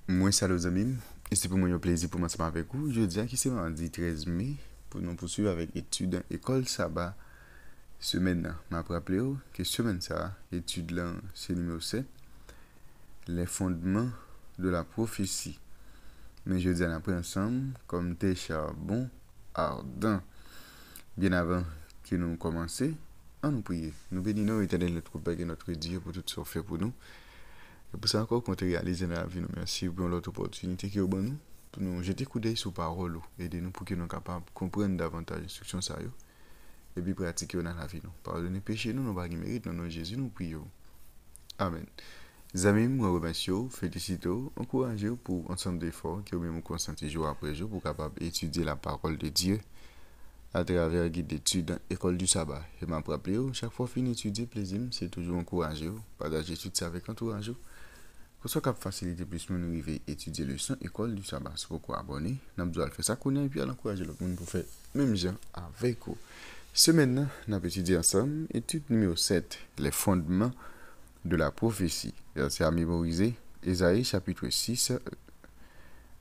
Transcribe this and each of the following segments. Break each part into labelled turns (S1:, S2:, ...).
S1: Moi, salut les amis, et c'est pour moi un plaisir pour m'ensemble avec vous. Je dis que c'est mardi 13 mai pour nous poursuivre avec études école sabbat semaine. Je me rappelle que semaine ça, étude là, c'est numéro 7, les fondements de la prophétie. Mais je dis à après ensemble, comme des charbons ardents. Bien avant que nous commencions, à nous prier. Nous bénissons éternel notre Père et notre Dieu pour tout ce qu'il fait pour nous. Et pour ça encore qu'on te réalise dans la vie, nous merci pour l'autre opportunité qui est au bon nous. Pour nous jeter coup d'œil sur parole, aider-nous pour que nous soyons capables de comprendre davantage l'instruction ça et puis pratiquer dans la vie. Pardonnez péché, nous pas de mérite, dans nom de Jésus, nous prions. Amen. Les amis, moi remercie, félicite, encourage pour ensemble d'efforts que vous consentez jour après jour pour capable étudier la parole de Dieu à travers le guide d'études école du sabbat. Et m'a rappelé, chaque fois fin étudier plaisir, c'est toujours encourager, partager tout ça avec entourage. Pour ça, cap faciliter plus nous arriver étudier le son école du sabbat. C'est pourquoi abonner, nous besoin faire ça connaître et puis encourager le monde pour faire même gens avec vous. Semaine, nous avons étudié ensemble étude numéro 7, les fondements de la prophétie. Verset à mémoriser, Ésaïe chapitre 6,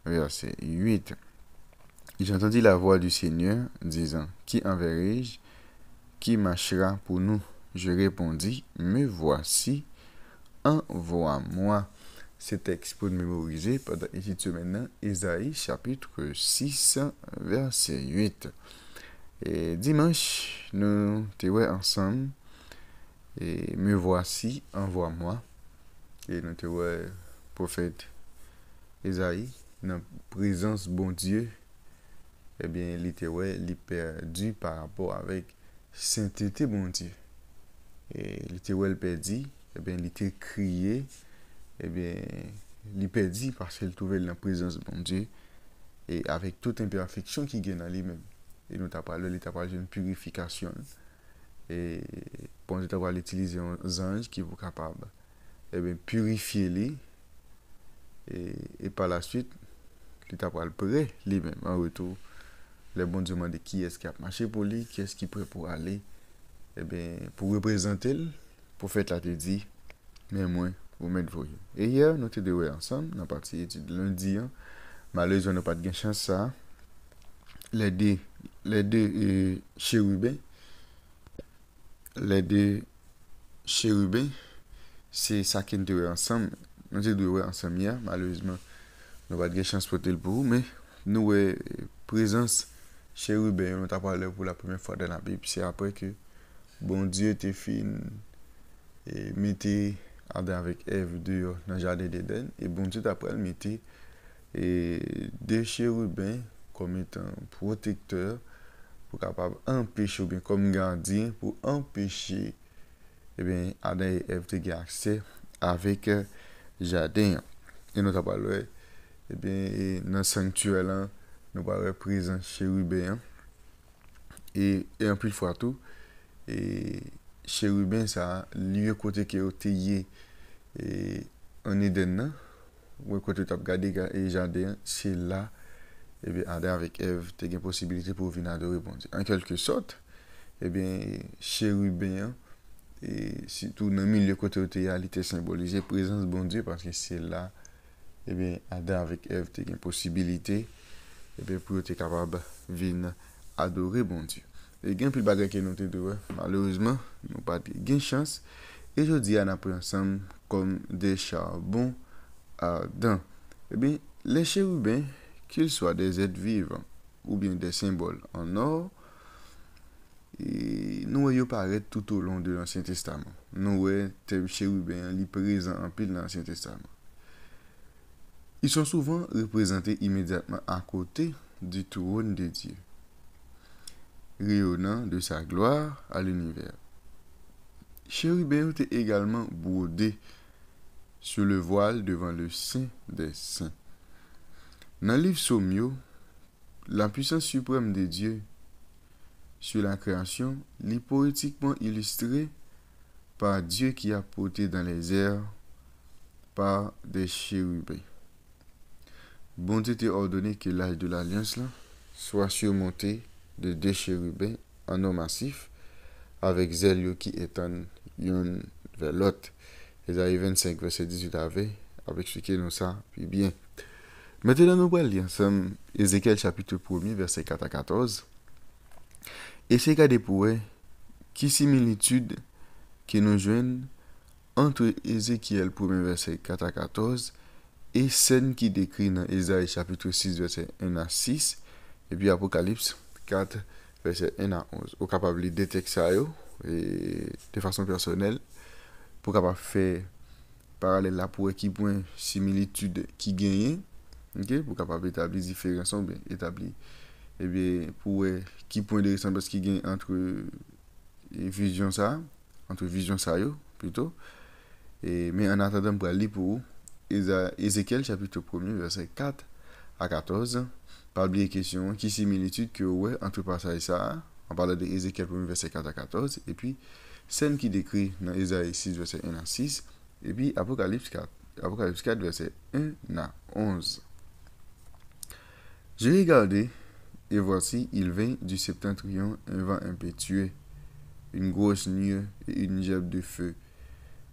S1: verset 8. J'entendis la voix du Seigneur disant, qui enverrai-je, qui marchera pour nous? Je répondis, me voici, envoie-moi. Ce texte pour mémoriser pendant l'étude semaine, Ésaïe chapitre 6, verset 8. Et dimanche, nous étions ensemble. Et me voici, envoie-moi. Et nous étions prophète Ésaïe, dans la présence bon Dieu. Eh bien, il était perdu par rapport avec sainteté bon Dieu. Et il était perdu, eh bien, il était crié. Eh bien, il perdit parce qu'il trouvait la présence de bon Dieu et avec toute imperfection qui gagne en lui-même. Et nous avons parlé d'une purification. Et bon Dieu t'a utiliser un ange qui est capable de purifier lui. Et par la suite, il t'a parlé prêt lui-même. En retour, le bon Dieu m'a dit qui est-ce qui a marché pour lui, qui est-ce qui est prêt pour aller. Eh bien, pour représenter le prophète l'a dit, mais moi, vous mettez vous. Et hier, nous étions deux ensemble, dans la partie étude lundi. Malheureusement, nous n'avons pas de chance ça. Les deux chérubins, c'est ça qui nous ensemble. Nous étions deux ensemble hier. Malheureusement, nous n'avons pas de chance pour le pour, mais nous présence chérubin, nous avons parlé pour la première fois dans la Bible. C'est après que bon Dieu était fin et mettait Adam avec Ève dehors dans le jardin d'Éden. Et bon Dieu après le mettait deux chérubins comme étant protecteurs pour capable empêcher ou bien comme gardien pour empêcher Adam et Ève de gagner accès avec jardin. Et nous avons parlé dans le sanctuaire là, nous avons présent chérubin et en plus fois tout et chérubin ça lieu côté qui est et en Éden ou côté tu as regardé et jardin c'est là Adam avec Ève tu as une possibilité pour venir adorer bon Dieu en quelque sorte chérubin et surtout dans le milieu côté où il était symbolisé présence bon Dieu parce que c'est là Adam avec Ève tu as une possibilité pour être capable de venir adorer bon Dieu. Et il y a plus de bagages que nous avons malheureusement, nous n'avons pas de chance. Et je dis à nous ensemble comme des charbons ardents. Les chérubins, qu'ils soient des êtres vivants ou bien des symboles en or, et nous voyons paraître tout au long de l'Ancien Testament. Nous voyons les chérubins les présents en pile dans l'Ancien Testament. Ils sont souvent représentés immédiatement à côté du trône de Dieu, rayonnant de sa gloire à l'univers. Chérubins étaient également brodés sur le voile devant le Saint des Saints. Dans le livre Sommio, la puissance suprême de Dieu sur la création est poétiquement illustrée par Dieu qui a porté dans les airs par des chérubins. Bon Dieu t'a ordonné que l'âge de l'alliance soit surmonté de deux chérubins en or massif avec zèle qui étendent l'un vers l'autre. Ésaïe 25, verset 18 avec expliqué nous ça, puis bien. Maintenant, nous allons lire ensemble Ézéchiel chapitre 1er, verset 4 à 14. Et c'est regarder pour eux qui similitude que nous joignent entre Ézéchiel 1er, verset 4 à 14 et scène qui décrit dans Ésaïe chapitre 6, verset 1 à 6 et puis Apocalypse 4, verset 1 à 11. Vous êtes capable de détecter ça et de façon personnelle pour capable faire parallèle là pour qui point similitude qui gagne, ok, pour capable établir différence ou bien établir et bien pour qui point de ressemblance qui gagne entre vision ça plutôt et mais en attendant pour aller pour Ézéchiel chapitre 1er verset 4 à 14 pas oublier question qui similitude que ouais entre passage ça on parle de Ézéchiel 1er verset 4 à 14 et puis scène qui décrit dans Ésaïe 6 verset 1 à 6 et puis Apocalypse 4 verset 1 à 11. J'ai regardé et voici il vint du septentrion un vent impétueux, une grosse nuée et une gerbes de feu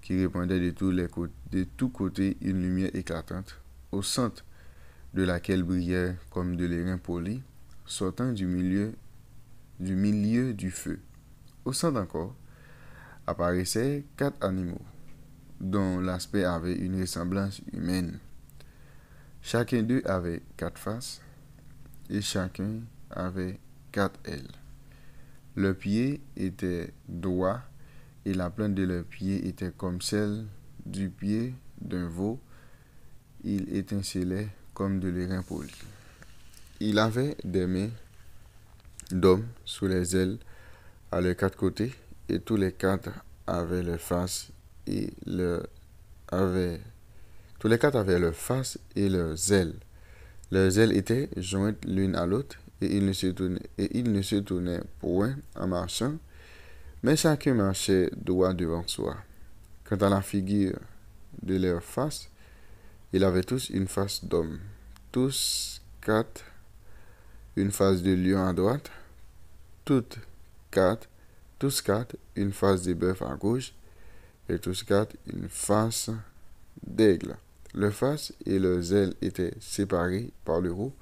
S1: qui répandait de tous côtés une lumière éclatante, au centre de laquelle brillait comme de l'airain poli, sortant du milieu du feu. Au centre encore apparaissaient 4 animaux, dont l'aspect avait une ressemblance humaine. Chacun d'eux avait 4 faces, et chacun avait 4 ailes. Leurs pieds étaient droits, et la plante de leurs pieds était comme celle du pied d'un veau. Il étincelait comme de l'airain poli. Il avait des mains d'homme sous les ailes à leurs 4 côtés, et tous les 4 avaient leurs faces et tous les 4 avaient leurs faces et leurs ailes. Leurs ailes étaient jointes l'une à l'autre, et ils ne se tournaient point en marchant, mais chacun marchait droit devant soi. Quant à la figure de leur face, ils avaient tous une face d'homme, tous 4 une face de lion à droite, tous quatre une face de bœuf à gauche, et tous 4 une face d'aigle. Leurs faces et leurs ailes étaient séparées par le haut.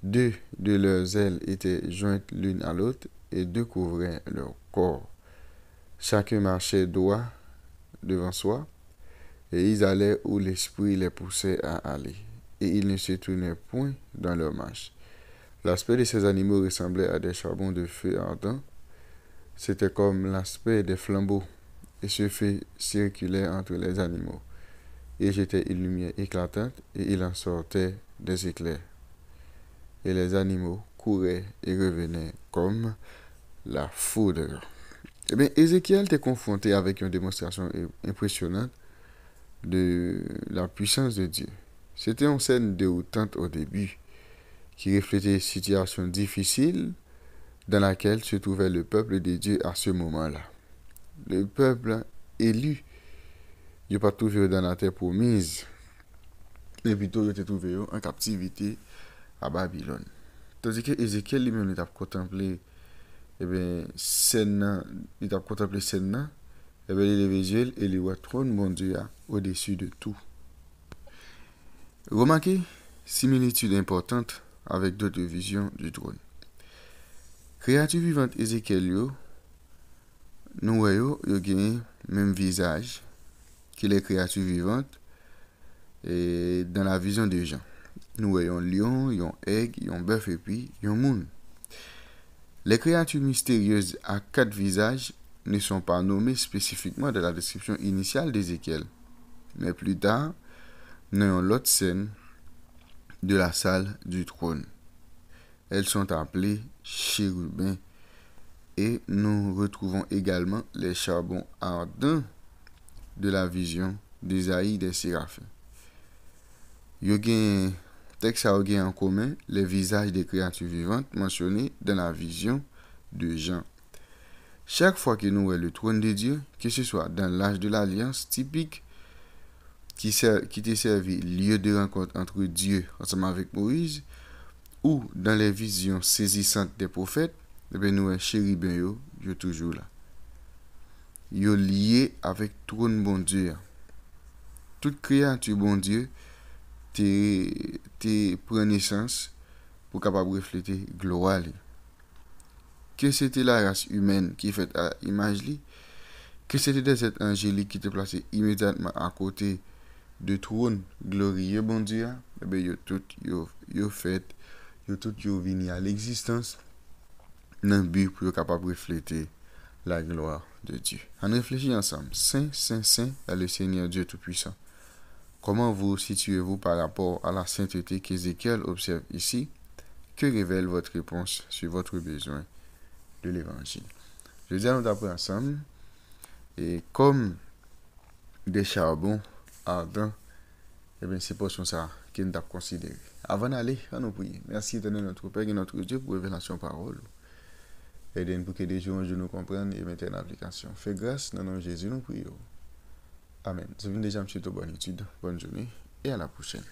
S1: 2 de leurs ailes étaient jointes l'une à l'autre, et 2 couvraient leur corps. Chacun marchait droit devant soi, et ils allaient où l'esprit les poussait à aller, et ils ne se tournaient point dans leur marche. L'aspect de ces animaux ressemblait à des charbons de feu ardent. C'était comme l'aspect des flambeaux, et ce feu circulait entre les animaux, et jetait une lumière éclatante, et il en sortait des éclairs. Et les animaux couraient et revenaient comme la foudre. Eh bien, Ézéchiel était confronté avec une démonstration impressionnante de la puissance de Dieu. C'était une scène déroutante au début, qui reflétait une situation difficile dans laquelle se trouvait le peuple de Dieu à ce moment-là. Le peuple élu, il n'a pas trouvé dans la terre promise, mais plutôt il était trouvé en captivité à Babylone. Tandis que Ézéchiel lui-même il a contemplé scène, il a contemplé scène, il levé les yeux et il voit trône bon Dieu au-dessus de tout. Remarquez similitude importante avec d'autres visions du trône. Créature vivante Ézéchiel nous voyons le même visage que les créatures vivantes et dans la vision des gens. Nous voyons un lion, un aigle, un bœuf et puis un moun. Les créatures mystérieuses à 4 visages ne sont pas nommées spécifiquement dans la description initiale d'Ézéchiel, mais plus tard, dans l'autre scène de la salle du trône. Elles sont appelées chérubins et nous retrouvons également les charbons ardents de la vision d'Ésaïe des séraphins. Il y a un texte en commun les visages des créatures vivantes mentionnés dans la vision de Jean. Chaque fois que nous voyons le trône de Dieu, que ce soit dans l'âge de l'Alliance typique qui te servi lieu de rencontre entre Dieu ensemble avec Moïse, ou dans les visions saisissantes des prophètes, nous voyons chérubins yo toujours là. Yo lié avec trône bon Dieu. Toute créature bon Dieu te prend naissance pour capable refléter gloire. Que c'était la race humaine qui fait à image li, que c'était des êtres angéliques qui étaient placés immédiatement à côté de trône glorieux bon Dieu, eh bien yo tout yo vini à l'existence dans le but pour capable refléter la gloire de Dieu. On réfléchit ensemble. Saint, Saint, Saint est le Seigneur Dieu Tout-Puissant. Comment vous situez-vous par rapport à la sainteté qu'Ézéchiel observe ici? Que révèle votre réponse sur votre besoin de l'évangile? Je dis à nous d'apprendre ensemble, et comme des charbons ardents, et bien c'est pour ça qu'il nous a considéré. Avant d'aller, à nous prier. Merci éternel notre Père et notre Dieu pour révélation parole. Aidez-nous pour que des jours nous comprennent et mettons en application. Fais grâce dans le nom de Jésus, nous prions. Amen. Je viens déjà, monsieur, bonne étude, bonne journée et à la prochaine.